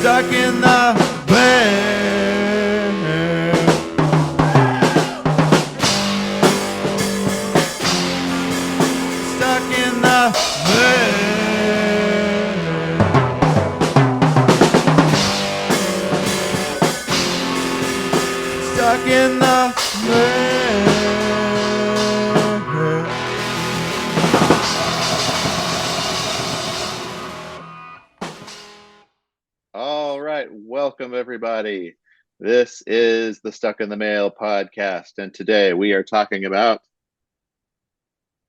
Stuck in the mail. Stuck in the mail. Stuck in the mail. All right, welcome everybody. This is the Stuck in the Mail podcast, and today we are talking about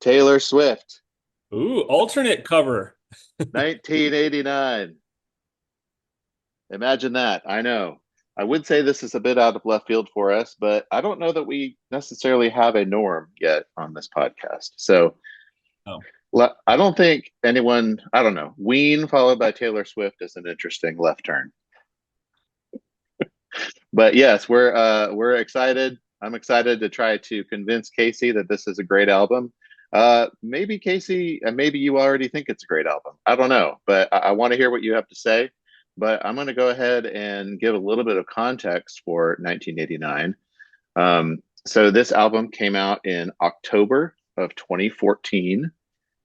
Taylor Swift, Ooh, alternate cover. 1989. Imagine that. I know. I would say this is a bit out of left field for us, but I don't know that we necessarily have a norm yet on this podcast. So Oh. I don't think anyone, I don't know, Ween followed by Taylor Swift is an interesting left turn. But yes, we're excited. I'm excited to try to convince Casey that this is a great album. Maybe Casey, maybe you already think it's a great album. I don't know, but I want to hear what you have to say. But I'm going to go ahead and give a little bit of context for 1989. So this album came out in October of 2014.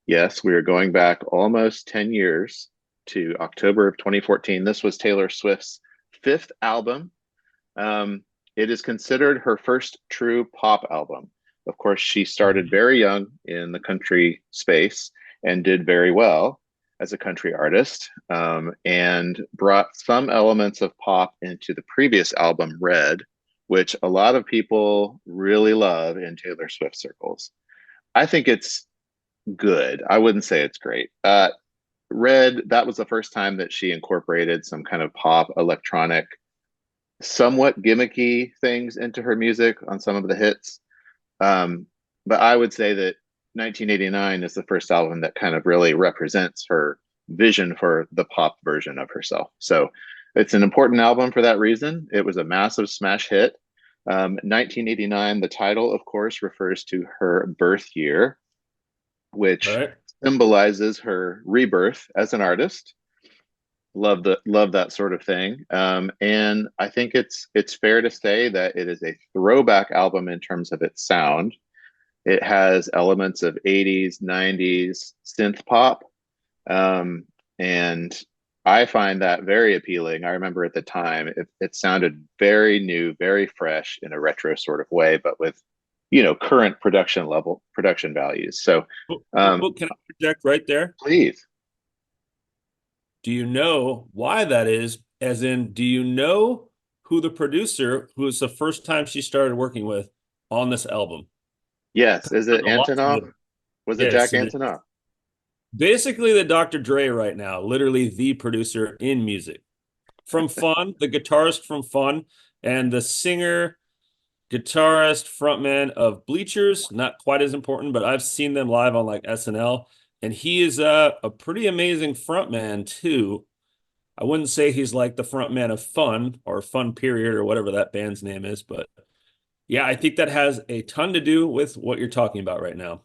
Yes, we are going back almost 10 years to October of 2014. This was Taylor Swift's fifth album. It is considered her first true pop album. Of course, she started very young in the country space and did very well as a country artist, and brought some elements of pop into the previous album, Red, which a lot of people really love in Taylor Swift circles. I think it's good. I wouldn't say it's great. Red, that was the first time that she incorporated some kind of pop, electronic, somewhat gimmicky things into her music on some of the hits. But I would say that 1989 is the first album that kind of really represents her vision for the pop version of herself. So it's an important album for that reason. It was a massive smash hit. 1989, the title, of course, refers to her birth year, which symbolizes her rebirth as an artist. Love that sort of thing. And I think it's fair to say that it is a throwback album in terms of its sound. It has elements of 80s, 90s synth pop. And I find that very appealing. I remember at the time it sounded very new, very fresh in a retro sort of way, but with, current production values. So Can I project right there? please. Do you know why that is? As in, do you know who the producer, who was the first time she started working with on this album? Yes. Is it Antonoff? Was it Yes, Jack Antonoff? basically the Dr. Dre right now, literally the producer in music. From Fun, the guitarist from Fun, and the singer, guitarist, frontman of Bleachers. Not quite as important, but I've seen them live on like SNL. And he is a pretty amazing frontman too. I wouldn't say he's like the frontman of Fun or Fun Period or whatever that band's name is, but yeah, I think that has a ton to do with what you're talking about right now.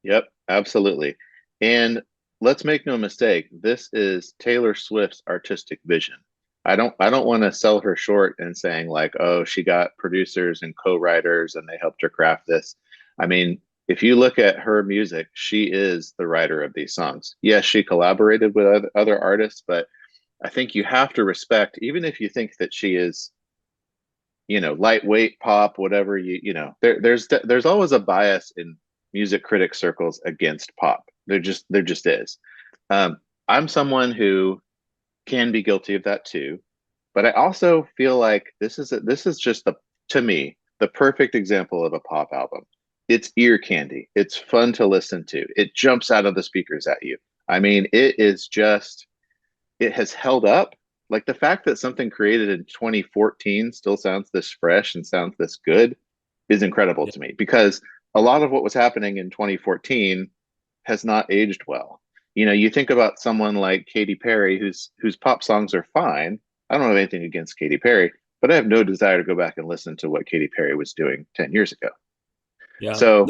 Yep, absolutely. And let's make no mistake, this is Taylor Swift's artistic vision. I don't want to sell her short and saying like, oh, she got producers and co-writers and they helped her craft this. I mean, if you look at her music, she is the writer of these songs. Yes, she collaborated with other artists, but I think you have to respect, even if you think that she is, lightweight pop, whatever there's always a bias in music critic circles against pop. There just is. I'm someone who can be guilty of that too, but I also feel like this is just to me the perfect example of a pop album. It's ear candy. It's fun to listen to. It jumps out of the speakers at you. I mean, it has held up. Like the fact that something created in 2014 still sounds this fresh and sounds this good is incredible to me, because a lot of what was happening in 2014 has not aged well. You think about someone like Katy Perry, whose pop songs are fine. I don't have anything against Katy Perry, but I have no desire to go back and listen to what Katy Perry was doing 10 years ago. Yeah. So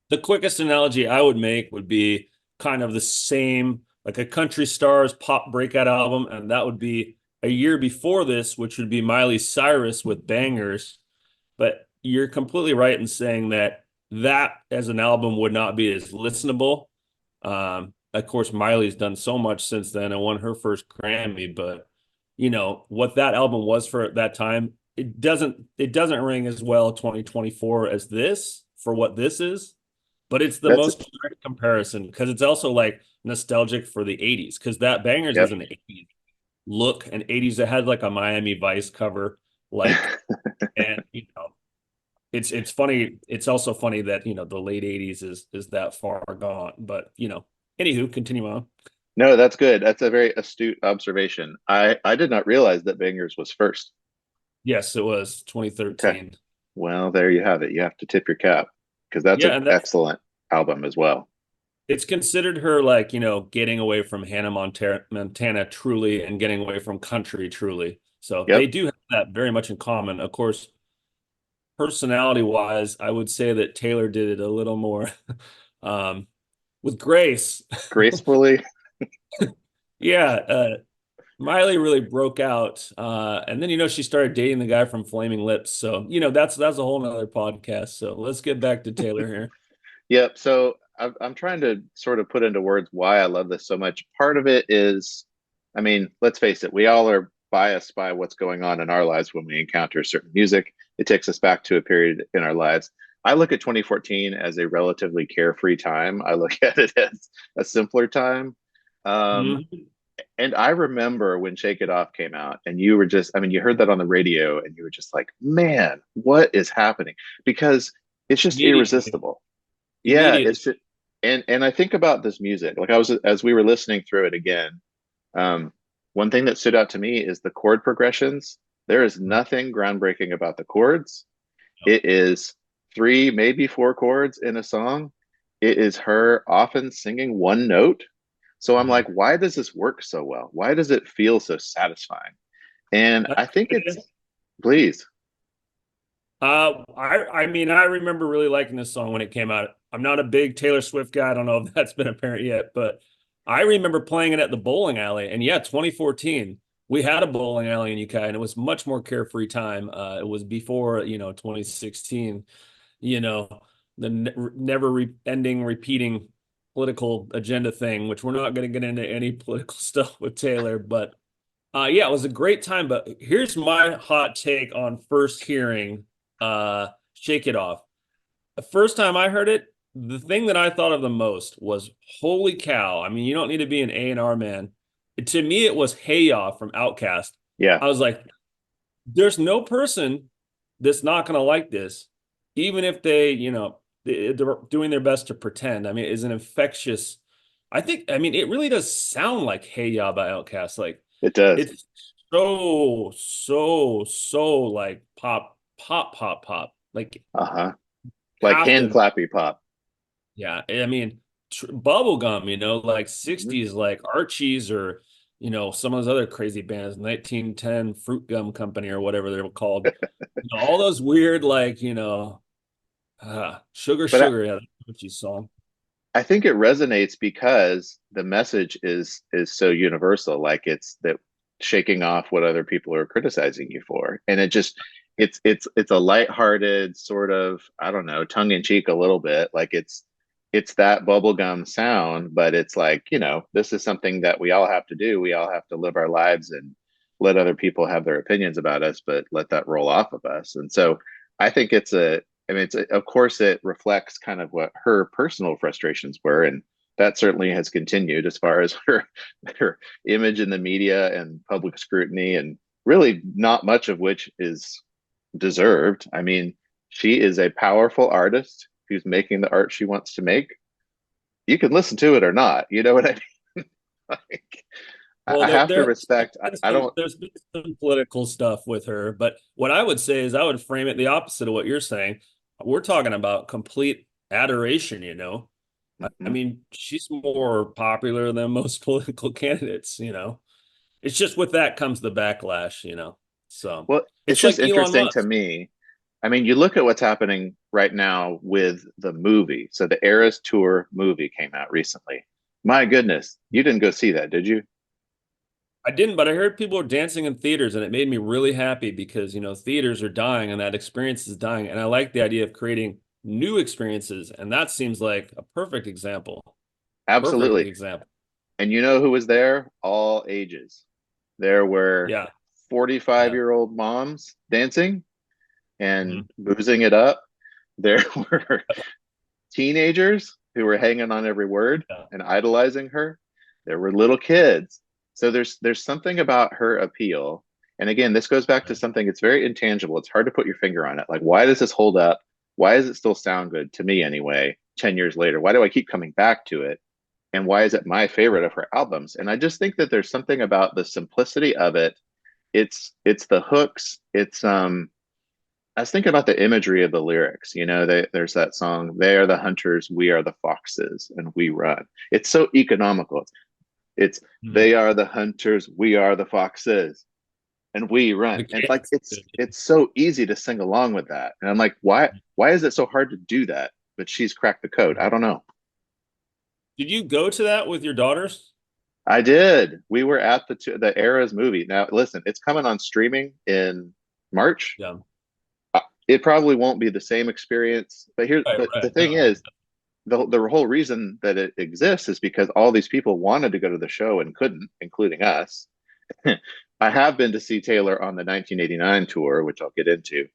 The quickest analogy I would make would be kind of the same, like a country star's pop breakout album, and that would be a year before this, which would be Miley Cyrus with Bangers. But you're completely right in saying that that as an album would not be as listenable. Of course, Miley's done so much since then and won her first Grammy, but you know what that album was for at that time, it doesn't ring as well 2024 as this for what this is, but it's the That's most direct comparison because it's also like nostalgic for the 80s because that Bangers yep. is an 80s look and 80s it had like a Miami Vice cover like and you know it's funny. It's also funny that, you know, the late 80s is that far gone. But, you know, anywho, continue on. No, that's good. That's a very astute observation. I did not realize that Bangers was first. Yes, it was Okay. 2013. Well, there you have it. You have to tip your cap because that's Yeah, an and that's excellent album as well. it's considered her like, you know, getting away from Hannah Montana truly and getting away from country truly. So they Yep. do have that very much in common. Of course, personality wise, I would say that Taylor did it a little more um, with grace. Gracefully. Yeah, Miley really broke out, and then you know she started dating the guy from Flaming Lips. So you know that's a whole nother podcast. So let's get back to Taylor here. Yep. So I'm trying to sort of put into words why I love this so much. Part of it is, I mean, let's face it, we all are biased by what's going on in our lives when we encounter certain music. It takes us back to a period in our lives. I look at 2014 as a relatively carefree time. I look at it as a simpler time. Um, Mhm. and I remember when Shake It Off came out, and you were just, I mean, you heard that on the radio, and you were just like, man, what is happening? Because it's just Immediately, irresistible. Yeah, immediately. it's just, and I think about this music, like I was as we were listening through it again. Um, one thing that stood out to me is the chord progressions. There is nothing groundbreaking about the chords. It is three, maybe four chords in a song. It is her often singing one note. So I'm like, Mhm. why does this work so well? Why does it feel so satisfying? And I think it's, please. I mean, I remember really liking this song when it came out. I'm not a big Taylor Swift guy. I don't know if that's been apparent yet, but I remember playing it at the bowling alley. And yeah, 2014, we had a bowling alley in UK, and it was much more carefree time. It was before, you know, 2016, you know, the never ending repeating political agenda thing, which we're not going to get into any political stuff with Taylor, but yeah, it was a great time. But here's my hot take on first hearing Shake It Off. The first time I heard it, the thing that I thought of the most was, holy cow. I mean, you don't need to be an A&R man. To me, it was Hey Ya from Outkast. Yeah. I was like, there's no person that's not going to like this, even if they, you know, they're doing their best to pretend. I mean, it's an infectious. I think, I mean, it really does sound like Hey Ya by Outkast. Like, It does. it's so like pop. Like Uh-huh. Like have hand to, clappy pop. yeah. I mean, bubblegum, you know, like Mhm. 60s, like Archie's or, you know, some of those other crazy bands, 1910 Fruit Gum Company or whatever they were called. You know, all those weird, like, you know, Sugar But Sugar, yeah, that's Archie's song. I think it resonates because the message is so universal. Like it's that shaking off what other people are criticizing you for. And it just it's a lighthearted sort of, I don't know, tongue in cheek a little bit. Like it's that bubblegum sound, but it's like, you know, this is something that we all have to do. We all have to live our lives and let other people have their opinions about us, but let that roll off of us. And so I think it's a, I mean, it's of course it reflects kind of what her personal frustrations were, and that certainly has continued as far as her image in the media and public scrutiny, and really not much of which is deserved. I mean, she is a powerful artist who's making the art she wants to make. You can listen to it or not. You know what I mean? Like, Well, I have to respect. I don't. there's been some political stuff with her, but what I would say is I would frame it the opposite of what you're saying. We're talking about complete adoration, you know. I Mhm. mean, she's more popular than most political candidates, you know. It's just with that comes the backlash, you know. So Well, it's it's just like Elon interesting to Musk. me. I mean, you look at what's happening right now with the movie. So the Eras Tour movie came out recently. My goodness, you didn't go see that, did you? I didn't, but I heard people were dancing in theaters, and it made me really happy because, theaters are dying and that experience is dying. And I like the idea of creating new experiences. And that seems like a perfect example. Perfect Absolutely. example. And you know who was there? All ages. There were Yeah. 45-year-old moms dancing and Mhm. boozing it up. There were teenagers who were hanging on every word Yeah. and idolizing her. There were little kids. So there's something about her appeal. And again, this goes back to something, it's very intangible. It's hard to put your finger on it. Like, why does this hold up? Why does it still sound good to me anyway, 10 years later? Why do I keep coming back to it? And why is it my favorite of her albums? And I just think that there's something about the simplicity of it. It's the hooks. I was thinking about the imagery of the lyrics. There's that song, "They are the hunters, we are the foxes, and we run." It's so economical. It's Mhm. they are the hunters, we are the foxes, and we run. The And like cadence. it's so easy to sing along with that. And I'm like, why is it so hard to do that? But she's cracked the code. I don't know. Did you go to that with your daughters? I did. We were at the Eras movie. Now, listen, it's coming on streaming in March. Yeah. It probably won't be the same experience, but Right, the right. thing No. is, the whole reason that it exists is because all these people wanted to go to the show and couldn't, including us. I have been to see Taylor on the 1989 tour, which I'll get into.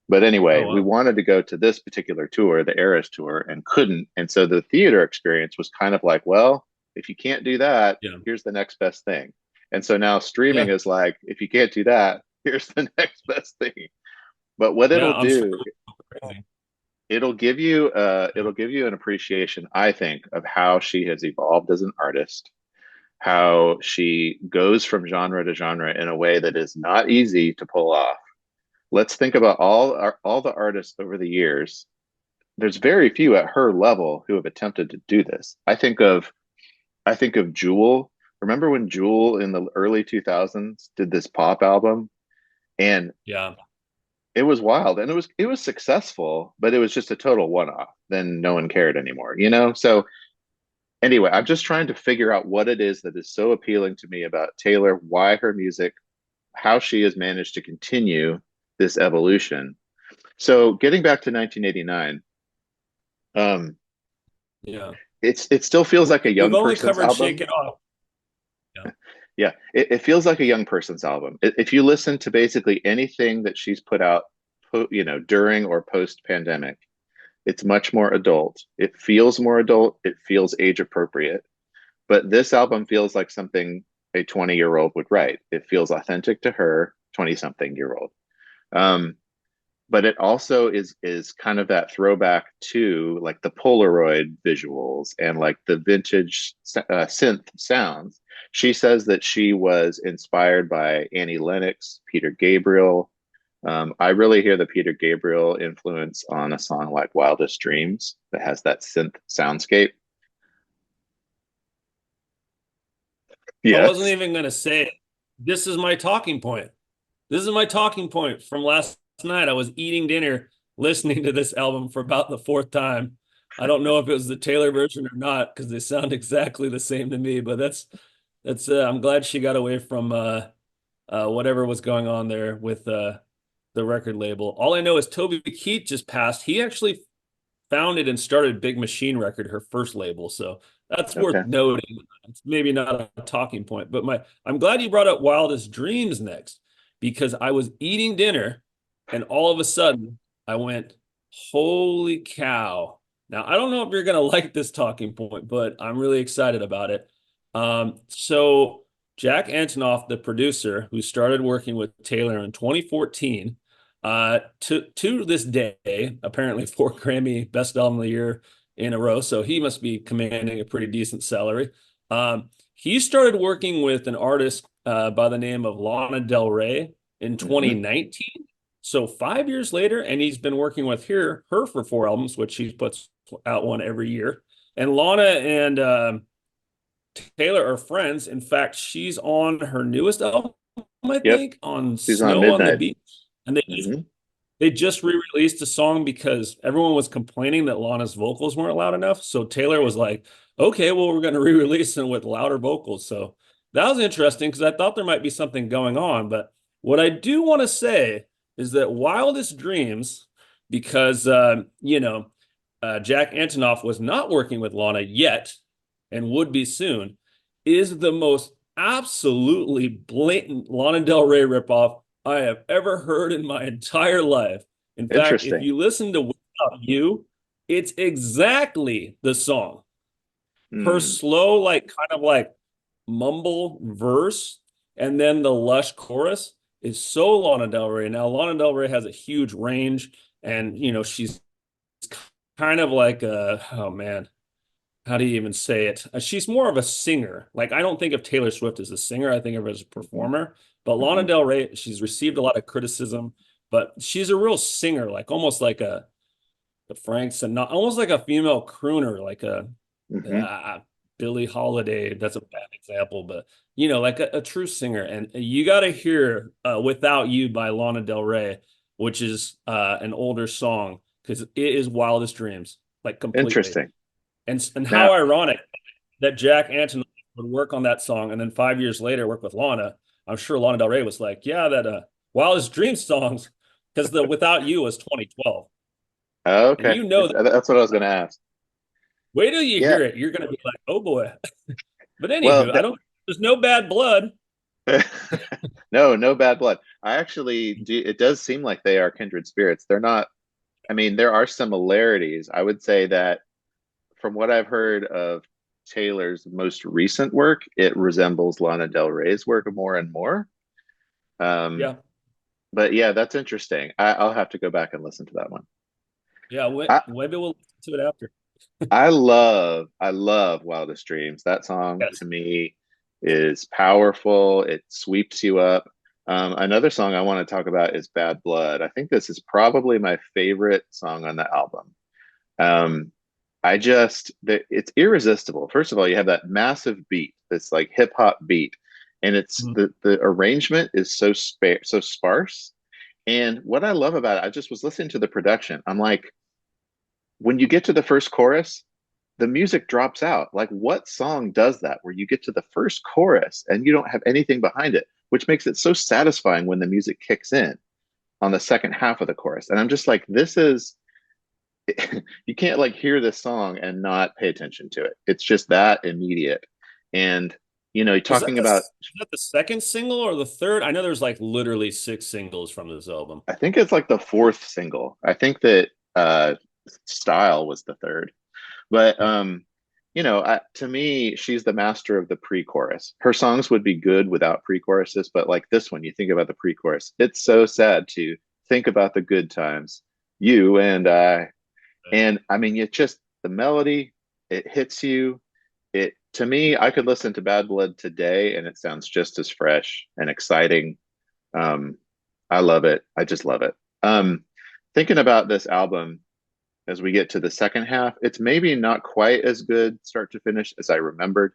But Oh, anyway, we wow. wanted to go to this particular tour, the Eras tour, and couldn't. And so the theater experience was kind of like, well, if you can't do that, Yeah. here's the next best thing. And so now streaming Yeah. is like, if you can't do that, here's the next best thing. But what Yeah. it'll I'm sure do, it was crazy. it'll give you an appreciation, I think, of how she has evolved as an artist, how she goes from genre to genre in a way that is not easy to pull off. Let's think about all the artists over the years. There's very few at her level who have attempted to do this. I think of Jewel. Remember when Jewel in the early 2000s did this pop album, and Yeah. it was wild, and it was successful, but it was just a total one-off. Then no one cared anymore. So anyway, I'm just trying to figure out what it is that is so appealing to me about Taylor, why her music, how she has managed to continue this evolution. So getting back to 1989, um, Yeah. it still feels like a We've young only person's covered Shake album. It Off. Yeah. Yeah, it feels like a young person's album. If you listen to basically anything that she's put out, during or post pandemic, it's much more adult. It feels more adult. It feels age appropriate. But this album feels like something a 20-year-old would write. It feels authentic to her, 20-something-year-old. Um, but it also is kind of that throwback to like the Polaroid visuals and like the vintage synth sounds. She says that she was inspired by Annie Lennox, Peter Gabriel. I really hear the Peter Gabriel influence on a song like Wildest Dreams that has that synth soundscape. I wasn't Yes. even going to say it. This is my talking point. This is my talking point from last night. I was eating dinner, listening to this album for about the fourth time. I don't know if it was the Taylor version or not because they sound exactly the same to me. But that's. I'm glad she got away from whatever was going on there with the record label. All I know is Toby Keith just passed. He actually founded and started Big Machine Record, her first label. So that's Okay. worth noting. It's maybe not a talking point, but I'm glad you brought up Wildest Dreams next because I was eating dinner and all of a sudden I went, holy cow. Now, I don't know if you're going to like this talking point, but I'm really excited about it. So Jack Antonoff, the producer who started working with Taylor in 2014, to this day, apparently 4 Grammy Best Album of the Year in a row. So he must be commanding a pretty decent salary. He started working with an artist by the name of Lana Del Rey in Hmm. 2019. So 5 years later, and he's been working with her for 4 albums, which she puts out one every year. And Lana and Taylor are friends. In fact, she's on her newest album, I Yep. think, on She's on Snow on the Midnight. Beach. And Hmm. they just re-released a song because everyone was complaining that Lana's vocals weren't loud enough. So Taylor was like, "Okay, well, we're going to re-release them with louder vocals." So That was interesting because I thought there might be something going on. But what I do want to say is that Wildest Dreams, because Jack Antonoff was not working with Lana yet and would be soon, is the most absolutely blatant Lana Del Rey ripoff I have ever heard in my entire life. In fact, if Interesting. you listen to Without You, it's exactly the song. Her Hmm. slow, like kind of like mumble verse and then the lush chorus is so Lana Del Rey. Now, Lana Del Rey has a huge range, and she's kind of like oh man, how do you even say it? She's more of a singer. Like I don't think of Taylor Swift as a singer. I think of her as a performer. But Lana Mhm. Del Rey, she's received a lot of criticism, but she's a real singer, like almost like a Frank Sinatra, almost like a female crooner, like a Mhm. uh, Billie Holiday. That's a bad example, but like a true singer. And you got to hear "Without You" by Lana Del Rey, which is an older song because it is Wildest Dreams, like completely. Interesting. And how Now, ironic that Jack Antonoff would work on that song and then 5 years later work with Lana. I'm sure Lana Del Rey was like, yeah, that Wildest Dreams songs, because the "Without You" was 2012, and okay, that's what I was going to ask. wait till you Yeah. hear it, you're gonna be like, oh boy. But Well, anywho, I don't. There's no bad blood. no, no bad blood. I actually do. It does seem like they are kindred spirits. They're not. I mean, there are similarities. I would say that from what I've heard of Taylor's most recent work, it resembles Lana Del Rey's work more and more. Um, Yeah, but yeah, that's interesting. I'll have to go back and listen to that one. yeah. I, Maybe we'll listen to it after. I love Wildest Dreams. That song Yes. to me is powerful. It sweeps you up. Another song I want to talk about is Bad Blood. I think this is probably my favorite song on the album. Um, it's irresistible. First of all, you have that massive beat, this like hip hop beat, and it's Mhm. the arrangement is so sparse. And what I love about it, I just was listening to the production. I'm like, when you get to the first chorus, the music drops out. Like, what song does that where you get to the first chorus and you don't have anything behind it, which makes it so satisfying when the music kicks in on the second half of the chorus? And I'm just like, this is, you can't like hear this song and not pay attention to it. It's just that immediate. And, Was that talking the about, is that the second single or the third? I know there's like literally six singles from this album. I think it's like the fourth single. I think that Style was the third. But to me, she's the master of the pre-chorus. Her songs would be good without pre-choruses, but like this one, you think about the pre-chorus. It's so sad to think about the good times, you and I. And I mean, it's just the melody, it hits you. It to me, I could listen to Bad Blood today and it sounds just as fresh and exciting. Um, I love it. I just love it. Thinking about this album, as we get to the second half, it's maybe not quite as good start to finish as I remembered.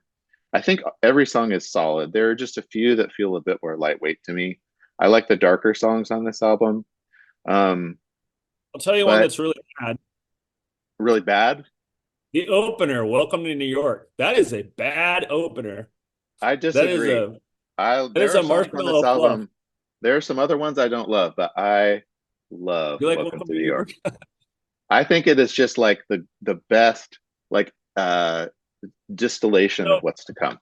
I think every song is solid. There are just a few that feel a bit more lightweight to me. I like the darker songs on this album, um, I'll tell you one but that's really bad. really bad. The opener, "Welcome to New York." That is a bad opener. I That is disagree. a that There is are a songs on this Marshmallow Fluff. album. There are some other ones I don't love, but I love You like Welcome "Welcome to to New New York. York"? I think it is just like the best like distillation of No, what's to come.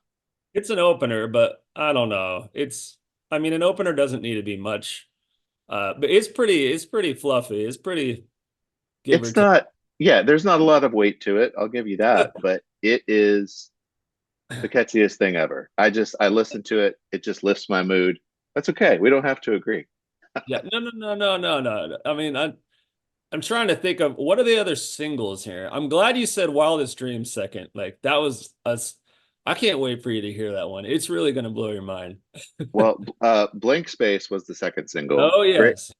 it's an opener, but I don't know. I mean, an opener doesn't need to be much. But it's pretty fluffy. It's pretty give or It's take. not, yeah, there's not a lot of weight to it. I'll give you that, but it is the catchiest thing ever. I listen to it. It just lifts my mood. That's okay. We don't have to agree. Yeah, no, no, no, no, no, no. I mean, I'm trying to think of what are the other singles here. I'm glad you said "Wildest Dreams" second. Like that was us. I can't wait for you to hear that one. It's really gonna blow your mind. Well, Blank Space was the second single. Oh Great, yes,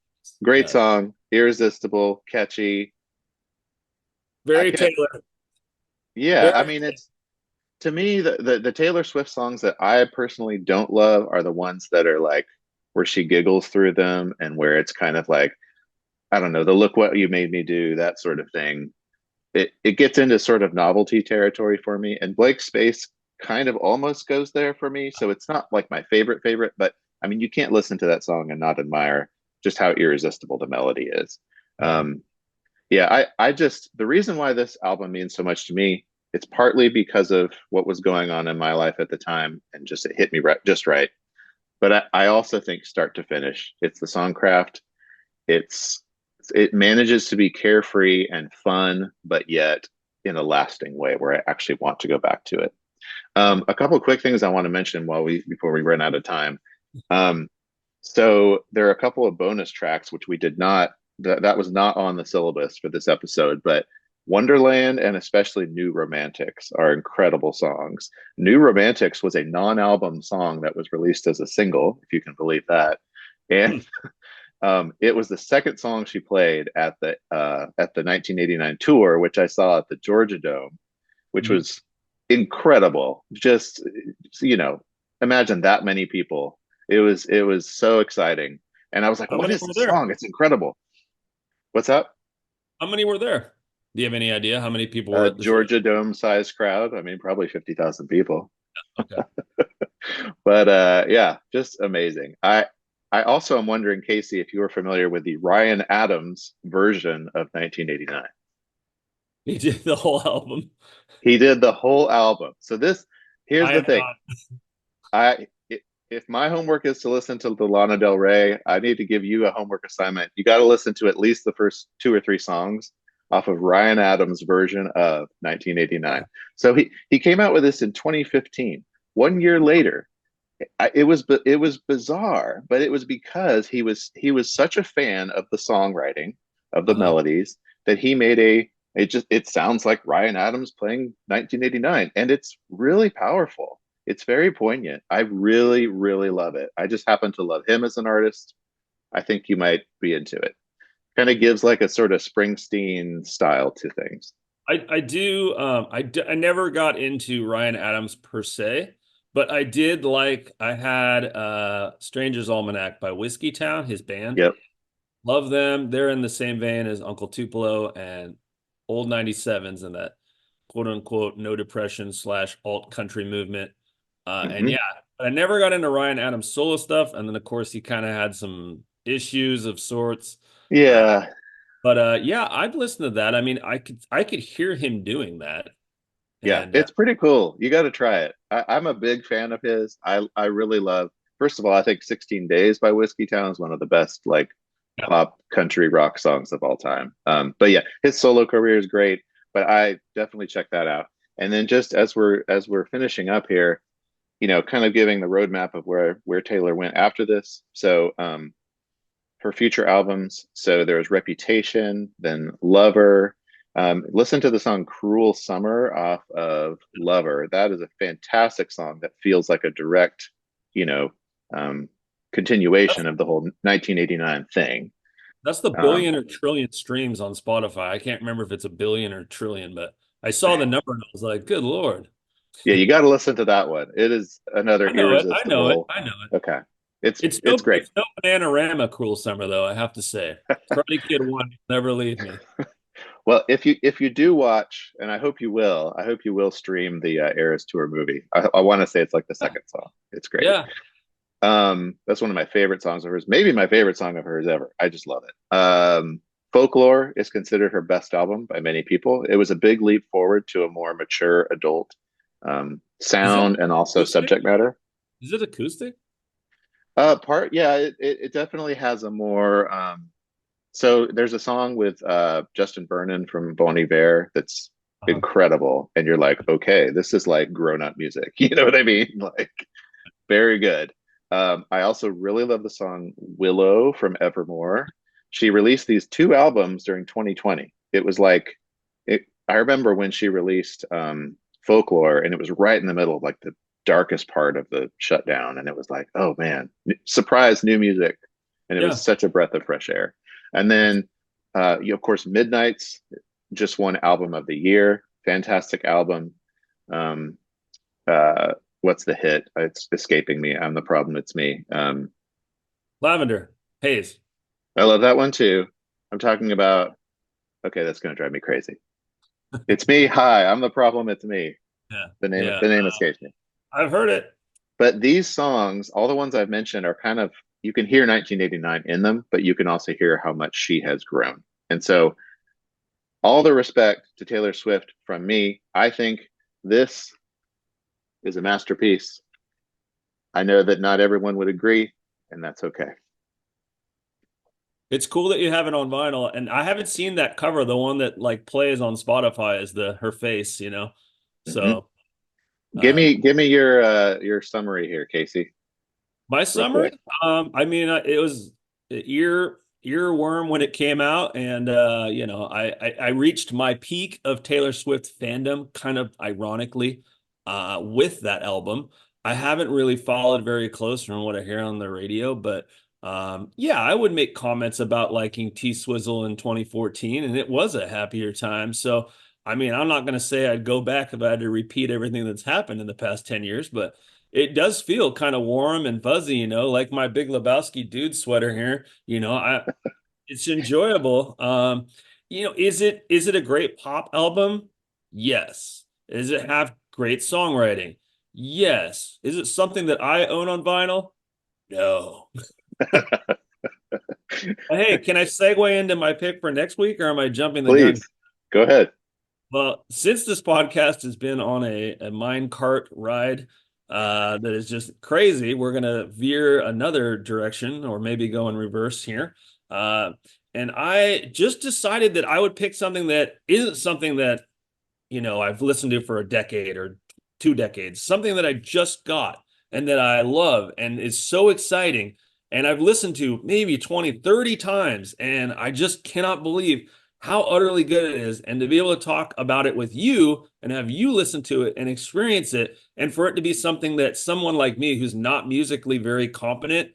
great yeah, song. Irresistible, catchy. I very can't, Taylor. yeah, I Very. mean, it's to me, the Taylor Swift songs that I personally don't love are the ones that are like where she giggles through them and where it's kind of like, I don't know, the look what you made me do, that sort of thing. It gets into sort of novelty territory for me. And Blake Space, kind of almost goes there for me. So it's not like my favorite, but I mean, you can't listen to that song and not admire just how irresistible the melody is. Yeah. Yeah, I just, the reason why this album means so much to me, it's partly because of what was going on in my life at the time, and just it hit me just right. But I also think start to finish, it's the songcraft. It's it manages to be carefree and fun, but yet in a lasting way where I actually want to go back to it. A couple of quick things I want to mention before we run out of time. Um, so there are a couple of bonus tracks which we did not that was not on the syllabus for this episode, but Wonderland and especially New Romantics are incredible songs. New Romantics was a non-album song that was released as a single, if you can believe that. And it was the second song she played at the 1989 tour, which I saw at the Georgia Dome, which was incredible. Just, you know, imagine that many people. It was so exciting, and I was like, How "What many is were this there? song? It's incredible." What's up? How many were there? Do you have any idea how many people were at the show? Georgia Dome sized crowd. I mean, probably 50,000 people. Okay. But yeah, just amazing. I also am wondering, Casey, if you were familiar with the Ryan Adams version of 1989. He did the whole album. He did the whole album. So here's I the am thing. not. If my homework is to listen to the Lana Del Rey, I need to give you a homework assignment. You got to listen to at least the first two or three songs off of Ryan Adams' version of 1989. So he came out with this in 2015. 1 year later, it was bizarre, but it was because he was such a fan of the songwriting of the melodies that he made it sounds like Ryan Adams playing 1989, and it's really powerful. It's very poignant. I really, really love it. I just happen to love him as an artist. I think you might be into it. Kind of gives like a sort of Springsteen style to things. I do. I never got into Ryan Adams per se, but I did like. I had Stranger's Almanac by Whiskey Town, his band. Yep. Love them. They're in the same vein as Uncle Tupelo and Old 97s and that quote unquote no depression / alt country movement. And yeah, I never got into Ryan Adams solo stuff. And then of course he kind of had some issues of sorts. Yeah. But yeah, I've listened to that. I mean, I could hear him doing that. Yeah, And it's pretty cool. You got to try it. I'm a big fan of his. I really love. First of all, I think 16 Days by Whiskey Town is one of the best like pop country rock songs of all time. But yeah, his solo career is great. But I definitely check that out. And then just as we're finishing up here, you know, kind of giving the roadmap of where Taylor went after this. So her future albums. So there's Reputation, then Lover. Listen to the song Cruel Summer off of Lover. That is a fantastic song that feels like a direct, you know, continuation of the whole 1989 thing. that's the billion or trillion streams on Spotify. I can't remember if it's a billion or trillion, but I saw the number and I was like, good Lord. Yeah, you got to listen to that one. It is another I know it. I know it. irresistible. I know it. Okay, It's it's great. it's no Bananarama Cruel Summer though, I have to say. Karate Kid 1 never leave me. Well, if you do watch, and I hope you will stream the Eras Tour movie. I want to say it's like the second song. It's great. Yeah. That's one of my favorite songs of hers. Maybe my favorite song of hers ever. I just love it. Folklore is considered her best album by many people. It was a big leap forward to a more mature adult sound and also acoustic? subject matter. Is it acoustic? Yeah, it definitely has a more so there's a song with Justin Vernon from Bon Iver that's incredible, and you're like, okay, this is like grown-up music. You know what I mean? Like, very good. I also really love the song Willow from Evermore. She released these two albums during 2020. It was like I remember when she released Folklore, and it was right in the middle of like the darkest part of the shutdown, and it was like, oh man, surprise new music, and it was such a breath of fresh air. And then of course Midnight's just won album of the year. Fantastic album. What's the hit? It's escaping me. I'm the problem, it's me. Lavender Haze. I love that one too. I'm talking about, okay, that's gonna drive me crazy. It's me. Hi, I'm the problem, it's me. Yeah. The name Yeah. the name escapes me. I've heard it. But these songs, all the ones I've mentioned, are kind of, you can hear 1989 in them, but you can also hear how much she has grown. And so, all the respect to Taylor Swift from me. I think this is a masterpiece. I know that not everyone would agree, and that's okay. It's cool that you have it on vinyl, and I haven't seen that cover, the one that like plays on Spotify is the her face, you know. Mhm. So, um, Give me your summary here, Casey, my real quick. summary, I mean, it was earworm when it came out, and you know, I reached my peak of Taylor Swift fandom, kind of ironically, with that album. I haven't really followed very close from what I hear on the radio, but yeah, I would make comments about liking T Swizzle in 2014, and it was a happier time. So, I mean, I'm not going to say I'd go back if I had to repeat everything that's happened in the past 10 years, but it does feel kind of warm and fuzzy, you know, like my Big Lebowski dude sweater here. You know, it's enjoyable. You know, is it a great pop album? Yes. Does it have great songwriting? Yes. Is it something that I own on vinyl? No. Hey, can I segue into my pick for next week, or am I jumping the gun? Please go ahead. Well, since this podcast has been on a mine cart ride that is just crazy, we're going to veer another direction or maybe go in reverse here. Uh, and I just decided that I would pick something that isn't something that, you know, I've listened to for a decade or 2 decades, something that I just got and that I love and is so exciting. And I've listened to maybe 20, 30 times, and I just cannot believe how utterly good it is. And to be able to talk about it with you and have you listen to it and experience it, and for it to be something that someone like me who's not musically very competent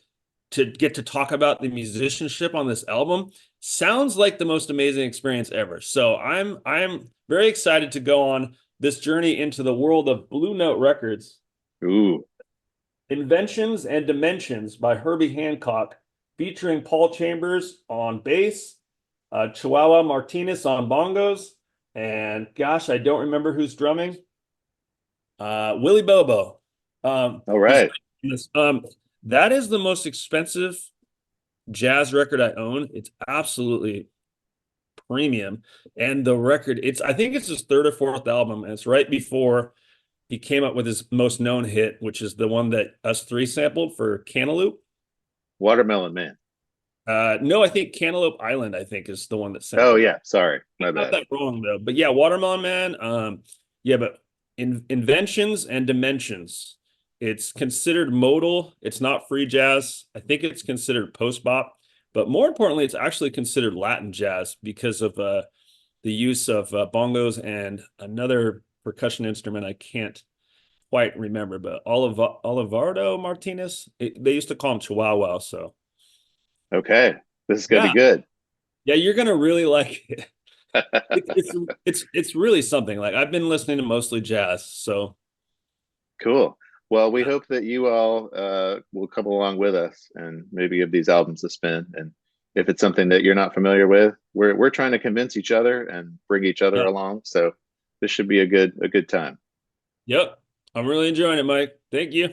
to get to talk about the musicianship on this album sounds like the most amazing experience ever. So I'm very excited to go on this journey into the world of Blue Note Records. Ooh, Inventions and Dimensions by Herbie Hancock, featuring Paul Chambers on bass, Chihuahua Martinez on bongos, and gosh, I don't remember who's drumming. Willie Bobo. all He's right. that is the most expensive jazz record I own. It's absolutely premium. And the record, I think it's his third or fourth album, and it's right before he came up with his most known hit, which is the one that us three sampled for Cantaloupe. Watermelon Man. No, I think Cantaloupe Island, I think, is the one that Oh sampled. yeah, sorry, my Not bad. that wrong though. But yeah, Watermelon Man. Yeah, but Inventions and Dimensions. It's considered modal. It's not free jazz. I think it's considered post bop, but more importantly, it's actually considered Latin jazz because of the use of bongos and another percussion instrument I can't quite remember, but Olivardo Martinez. They used to call him Chihuahua. So Okay, this is gonna be yeah, good. yeah, you're gonna really like it. It's really something. Like I've been listening to mostly jazz, so Cool. Well, we yeah, hope that you all will come along with us and maybe give these albums a spin. And if it's something that you're not familiar with, we're trying to convince each other and bring each other yeah, along. So this should be a good time. yep. I'm really enjoying it, Mike. Thank you.